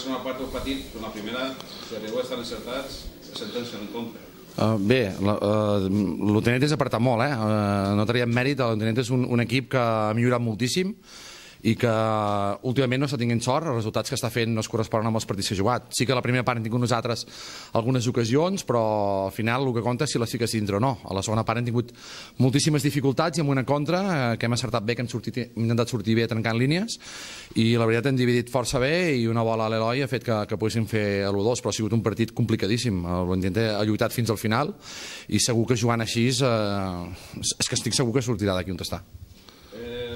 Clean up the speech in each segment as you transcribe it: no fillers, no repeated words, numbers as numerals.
segona part del partit, però en la primera, si arribeu a estar encertats, se sentencien en contra. Bé, l'Hotennet és apretat molt, no traiem mèrit. L'Hotennet és un equip que ha millorat moltíssim i que últimament no està tinguent sort. Els resultats que està fent no es corresponen amb els partits que ha jugat. Sí que a la primera part hem tingut nosaltres algunes ocasions, però al final el que compta és si les fiques dintre o no. A la segona part hem tingut moltíssimes dificultats i amb una contra que hem acertat bé, que hem intentat sortir bé trencant línies, i la veritat hem dividit força bé i una bola a l'Eloi ha fet que poguéssim fer l'1-2, però ha sigut un partit complicadíssim. L'Hotennet ha lluitat fins al final i segur que jugant així és que estic segur que sortirà d'aquí on està.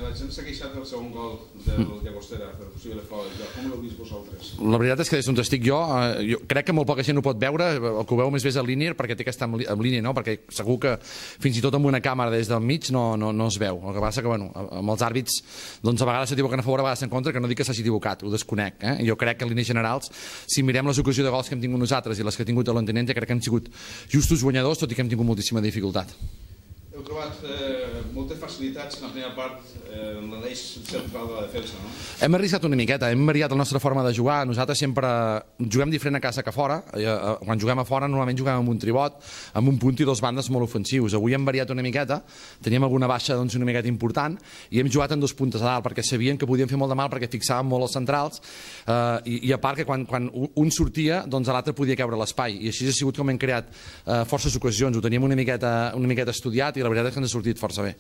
La gent s'ha queixat del segon gol del Llagostera per possible fora de joc. Com l'heu vist vosaltres? La veritat és que des d'on estic jo crec que molt poca gent ho pot veure. El que ho veu més bé és el Linear, perquè té que estar en línia, no? Perquè segur que fins i tot amb una càmera des del mig no es veu. El que passa que, bueno, amb els àrbits doncs a vegades s'equivoquen a favor, a vegades en contra, que no dic que s'hagi equivocat, ho desconec. Jo crec que en línies generals, si mirem les ocasions de gols que hem tingut nosaltres i les que ha tingut l'Hotennet, crec que han sigut justos guanyadors, tot i que hem tingut moltíssima dificultat. Heu trobat moltes facilitats en la primera part en l'eix central de la defensa, no? Hem arriscat una miqueta, hem variat la nostra forma de jugar. Nosaltres sempre juguem diferent a casa que a fora. Quan juguem a fora normalment juguem amb un tribot, amb un punt i dos bandes molt ofensius. Avui hem variat una miqueta, teníem alguna baixa una miqueta important i hem jugat en dos puntes a dalt perquè sabíem que podíem fer molt de mal perquè fixàvem molt els centrals i a part que quan un sortia doncs l'altre podia caure a l'espai, i així ha sigut com hem creat forces ocasions. Ho teníem una miqueta estudiat i la veritat és que ens ha sortit força bé.